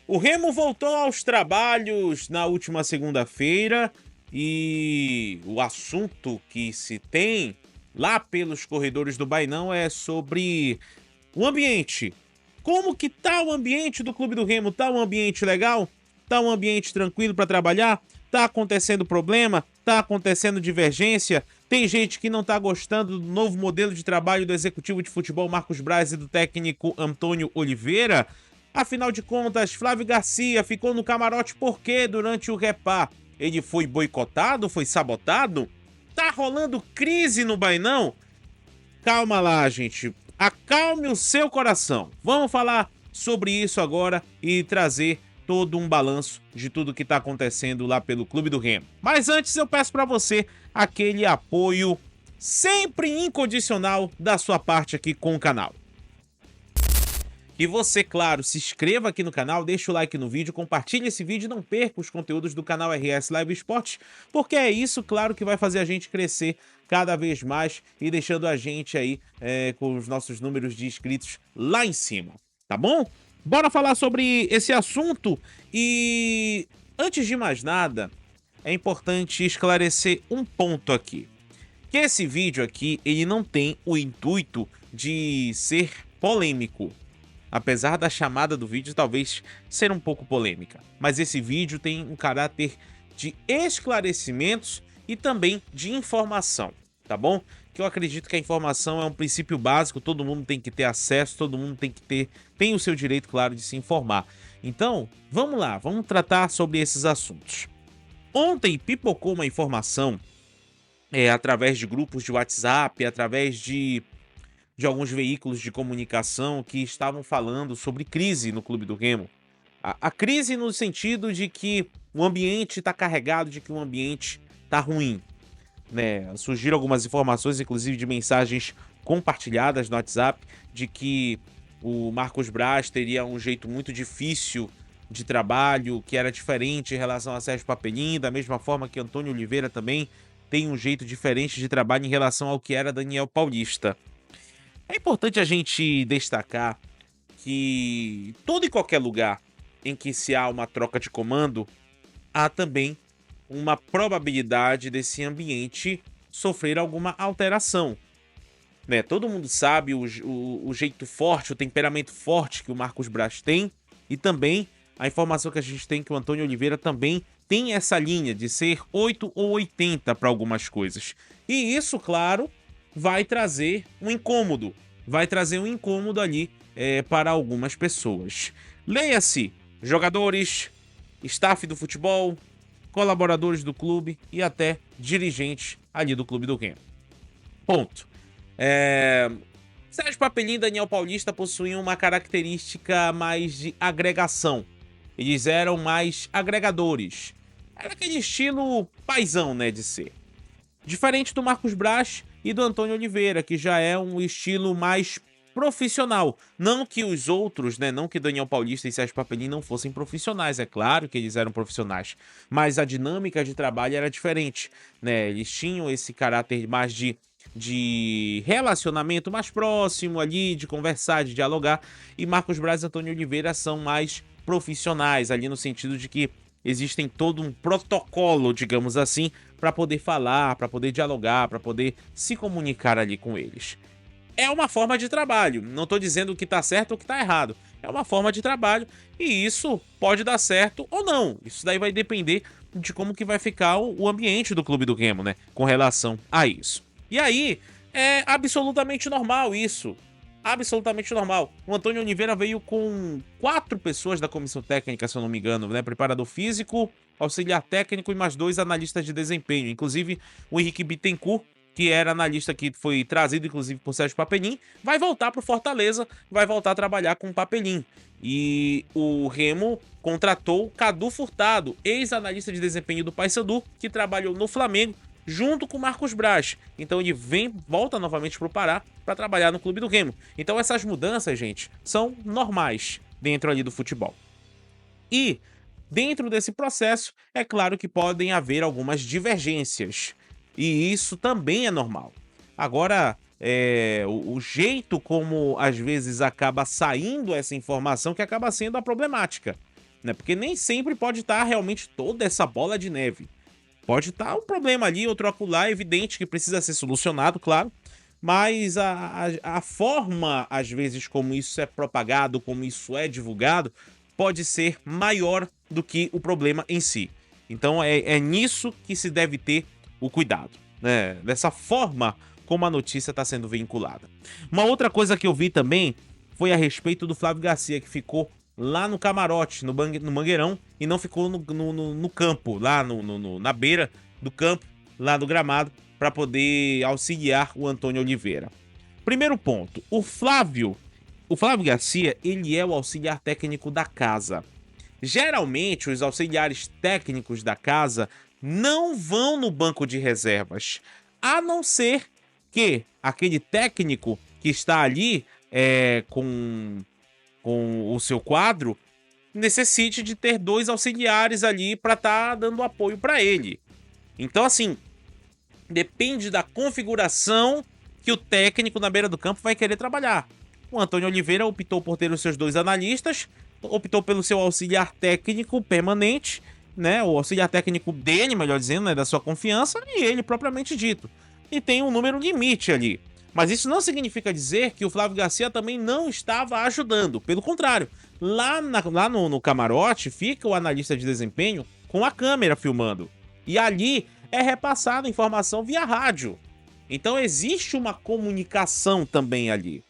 O Remo voltou aos trabalhos na última segunda-feira e o assunto que se tem lá pelos corredores do Bainão é sobre o ambiente. Como que tá o ambiente do Clube do Remo? Tá um ambiente legal? Tá um ambiente tranquilo para trabalhar? Tá acontecendo problema? Tá acontecendo divergência? Tem gente que não tá gostando do novo modelo de trabalho do executivo de futebol Marcos Braz e do técnico Antônio Oliveira? Afinal de contas, Flávio Garcia ficou no camarote por quê durante o Repá? Ele foi boicotado? Foi sabotado? Tá rolando crise no Bainão? Calma lá, gente. Acalme o seu coração. Vamos falar sobre isso agora e trazer todo um balanço de tudo que tá acontecendo lá pelo Clube do Remo. Mas antes eu peço para você aquele apoio sempre incondicional da sua parte aqui com o canal. E você, claro, se inscreva aqui no canal, deixa o like no vídeo, compartilhe esse vídeo e não perca os conteúdos do canal RS Live Esportes, porque é isso, claro, que vai fazer a gente crescer cada vez mais e deixando a gente aí com os nossos números de inscritos lá em cima, tá bom? Bora falar sobre esse assunto e antes de mais nada, é importante esclarecer um ponto aqui. Que esse vídeo aqui, ele não tem o intuito de ser polêmico. Apesar da chamada do vídeo talvez ser um pouco polêmica, mas esse vídeo tem um caráter de esclarecimentos e também de informação, tá bom? Que eu acredito que a informação é um princípio básico, todo mundo tem que ter acesso, todo mundo tem o seu direito, claro, de se informar. Então, vamos lá, vamos tratar sobre esses assuntos. Ontem pipocou uma informação através de grupos de WhatsApp, através de alguns veículos de comunicação que estavam falando sobre crise no Clube do Remo. A crise no sentido de que o ambiente está carregado, de que o ambiente está ruim, né? Surgiram algumas informações, inclusive de mensagens compartilhadas no WhatsApp, de que o Marcos Braz teria um jeito muito difícil de trabalho, que era diferente em relação a Sérgio Papelin, da mesma forma que Antônio Oliveira também tem um jeito diferente de trabalho em relação ao que era Daniel Paulista. É importante a gente destacar que todo e qualquer lugar em que se há uma troca de comando, há também uma probabilidade desse ambiente sofrer alguma alteração, né? Todo mundo sabe o jeito forte, o temperamento forte que o Marcos Braz tem e também a informação que a gente tem que o Antônio Oliveira também tem essa linha de ser 8 ou 80 para algumas coisas. E isso, claro, vai trazer um incômodo. Vai trazer um incômodo ali para algumas pessoas. Leia-se jogadores, staff do futebol, colaboradores do clube e até dirigentes ali do Clube do Remo. Ponto. Sérgio Papelin e Daniel Paulista possuíam uma característica mais de agregação. Eles eram mais agregadores. Era aquele estilo paizão, né, de ser. Diferente do Marcos Braz e do Antônio Oliveira, que já é um estilo mais profissional. Não que os outros, né, não que Daniel Paulista e Sérgio Papelin não fossem profissionais, é claro que eles eram profissionais, mas a dinâmica de trabalho era diferente, né? Eles tinham esse caráter mais de relacionamento mais próximo ali, de conversar, de dialogar, e Marcos Braz e Antônio Oliveira são mais profissionais, ali no sentido de que existem todo um protocolo, digamos assim, para poder falar, para poder dialogar, para poder se comunicar ali com eles. É uma forma de trabalho, não estou dizendo o que está certo ou o que está errado. É uma forma de trabalho e isso pode dar certo ou não. Isso daí vai depender de como que vai ficar o ambiente do Clube do Remo, né, com relação a isso. E aí, é absolutamente normal isso. Absolutamente normal. O Antônio Oliveira veio com 4 pessoas da comissão técnica, se eu não me engano, né? Preparador físico, auxiliar técnico e mais 2 analistas de desempenho. Inclusive, o Henrique Bittencourt, que era analista que foi trazido, inclusive, por Sérgio Papelin, vai voltar para o Fortaleza, vai voltar a trabalhar com o Papelin. E o Remo contratou Cadu Furtado, ex-analista de desempenho do Paysandu, que trabalhou no Flamengo, junto com o Marcos Braz. Então ele volta novamente para o Pará para trabalhar no Clube do Remo. Então essas mudanças, gente, são normais dentro ali do futebol. E dentro desse processo, é claro que podem haver algumas divergências. E isso também é normal. Agora, o jeito como às vezes acaba saindo essa informação que acaba sendo a problemática, né? Porque nem sempre pode estar realmente toda essa bola de neve. Pode estar um problema ali, outro acolá, evidente que precisa ser solucionado, claro. Mas a forma, às vezes, como isso é propagado, como isso é divulgado, pode ser maior do que o problema em si. Então é nisso que se deve ter o cuidado, né? Dessa forma como a notícia está sendo vinculada. Uma outra coisa que eu vi também foi a respeito do Flávio Garcia, que ficou lá no camarote, no Mangueirão, e não ficou no campo, lá na beira do campo, lá do gramado, para poder auxiliar o Antônio Oliveira. Primeiro ponto, o Flávio Garcia, ele é o auxiliar técnico da casa. Geralmente, os auxiliares técnicos da casa não vão no banco de reservas, a não ser que aquele técnico que está ali com o seu quadro necessite de ter 2 auxiliares ali para estar dando apoio para ele. Então, assim, depende da configuração que o técnico na beira do campo vai querer trabalhar. O Antônio Oliveira optou por ter os seus 2 analistas, optou pelo seu auxiliar técnico permanente, né? O auxiliar técnico dele, melhor dizendo, né? Da sua confiança, e ele propriamente dito. E tem um número limite ali. Mas isso não significa dizer que o Flávio Garcia também não estava ajudando. Pelo contrário, lá no camarote fica o analista de desempenho com a câmera filmando. E ali é repassada a informação via rádio. Então existe uma comunicação também ali.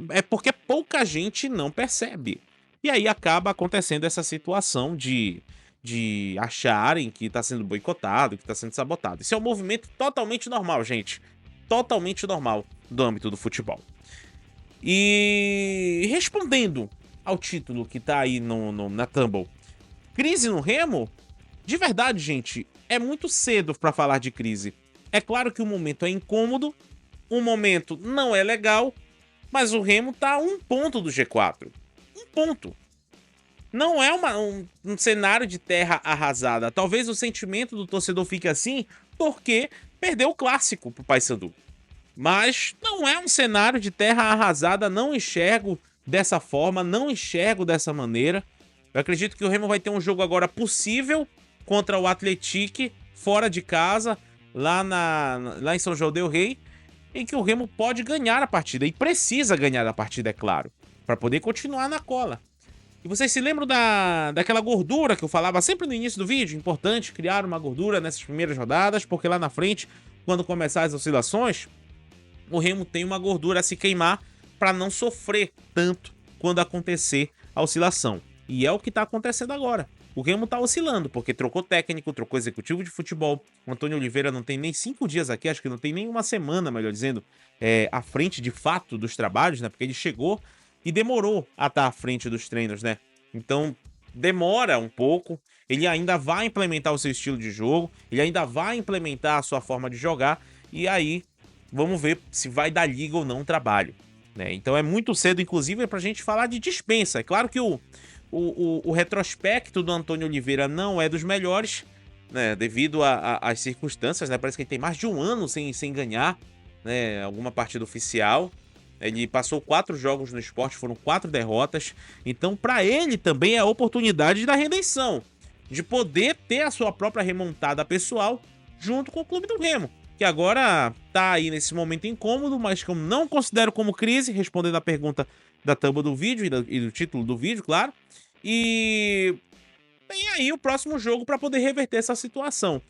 É porque pouca gente não percebe. E aí acaba acontecendo essa situação de acharem que está sendo boicotado, que está sendo sabotado. Isso é um movimento totalmente normal, gente. Totalmente normal do âmbito do futebol. E respondendo ao título que tá aí na Tumble, crise no Remo? De verdade, gente, é muito cedo para falar de crise. É claro que o momento é incômodo, o momento não é legal, mas o Remo tá a 1 ponto do G4. 1 ponto. Não é um cenário de terra arrasada. Talvez o sentimento do torcedor fique assim porque perdeu o clássico pro Paysandu. Mas não é um cenário de terra arrasada, não enxergo dessa forma, não enxergo dessa maneira. Eu acredito que o Remo vai ter um jogo agora possível contra o Atlético, fora de casa, lá em São João del Rei, em que o Remo pode ganhar a partida, e precisa ganhar a partida, é claro, para poder continuar na cola. E vocês se lembram daquela gordura que eu falava sempre no início do vídeo? Importante criar uma gordura nessas primeiras rodadas, porque lá na frente, quando começar as oscilações, o Remo tem uma gordura a se queimar para não sofrer tanto quando acontecer a oscilação. E é o que está acontecendo agora. O Remo está oscilando, porque trocou técnico, trocou executivo de futebol. O Antônio Oliveira não tem nem 5 dias aqui, acho que não tem nem uma semana, melhor dizendo, à frente de fato dos trabalhos, né? Porque ele chegou e demorou a estar à frente dos treinos, né? Então, demora um pouco. Ele ainda vai implementar o seu estilo de jogo, ele ainda vai implementar a sua forma de jogar, e aí vamos ver se vai dar liga ou não o trabalho, né? Então é muito cedo, inclusive, pra gente falar de dispensa. É claro que o retrospecto do Antônio Oliveira não é dos melhores, né? Devido às circunstâncias, né? Parece que ele tem mais de 1 ano sem ganhar, né, alguma partida oficial. Ele passou 4 jogos no Sport, foram 4 derrotas. Então, para ele também é a oportunidade da redenção, de poder ter a sua própria remontada pessoal junto com o clube do Remo, que agora tá aí nesse momento incômodo, mas que eu não considero como crise, respondendo a pergunta da thumb do vídeo e do título do vídeo, claro. E tem aí o próximo jogo para poder reverter essa situação.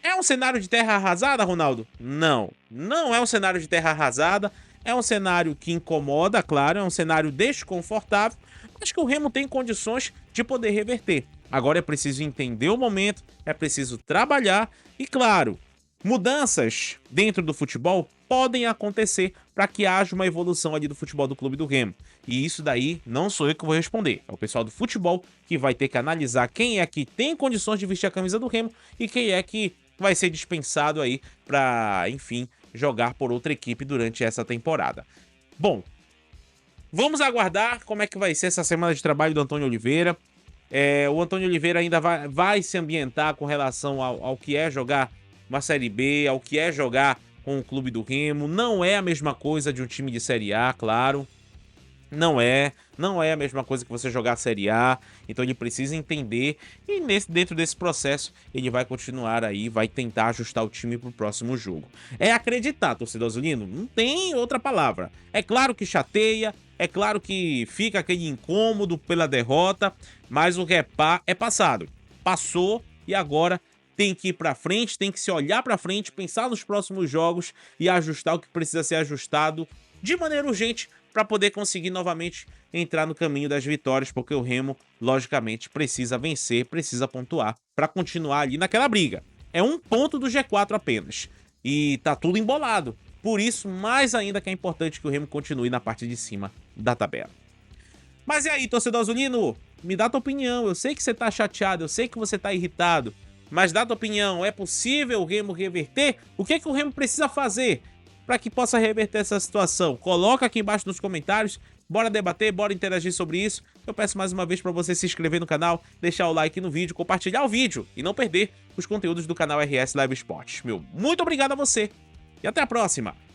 É um cenário de terra arrasada, Ronaldo? Não, não é um cenário de terra arrasada. É um cenário que incomoda, claro, é um cenário desconfortável, mas que o Remo tem condições de poder reverter. Agora é preciso entender o momento, é preciso trabalhar e, claro, mudanças dentro do futebol podem acontecer para que haja uma evolução ali do futebol do clube do Remo. E isso daí não sou eu que vou responder, é o pessoal do futebol que vai ter que analisar quem é que tem condições de vestir a camisa do Remo e quem é que vai ser dispensado aí para, enfim, jogar por outra equipe durante essa temporada. Bom, vamos aguardar como é que vai ser essa semana de trabalho do Antônio Oliveira. O Antônio Oliveira ainda vai se ambientar com relação ao que é jogar uma Série B, ao que é jogar com o clube do Remo. Não é a mesma coisa de um time de Série A, claro. Não é a mesma coisa que você jogar a Série A, então ele precisa entender e dentro desse processo ele vai continuar aí, vai tentar ajustar o time pro próximo jogo. É acreditar, torcedor azulino, não tem outra palavra. É claro que chateia, é claro que fica aquele incômodo pela derrota, mas o que é passado. Passou e agora tem que ir pra frente, tem que se olhar pra frente, pensar nos próximos jogos e ajustar o que precisa ser ajustado de maneira urgente para poder conseguir novamente entrar no caminho das vitórias, porque o Remo, logicamente, precisa vencer, precisa pontuar para continuar ali naquela briga. É um ponto do G4 apenas. E tá tudo embolado. Por isso, mais ainda que é importante que o Remo continue na parte de cima da tabela. Mas e aí, torcedor azulino? Me dá tua opinião. Eu sei que você tá chateado, eu sei que você tá irritado, mas dá tua opinião. É possível o Remo reverter? O que é que o Remo precisa fazer para que possa reverter essa situação? Coloca aqui embaixo nos comentários. Bora debater, bora interagir sobre isso. Eu peço mais uma vez para você se inscrever no canal, deixar o like no vídeo, compartilhar o vídeo e não perder os conteúdos do canal RS Live Esportes. Meu muito obrigado a você e até a próxima!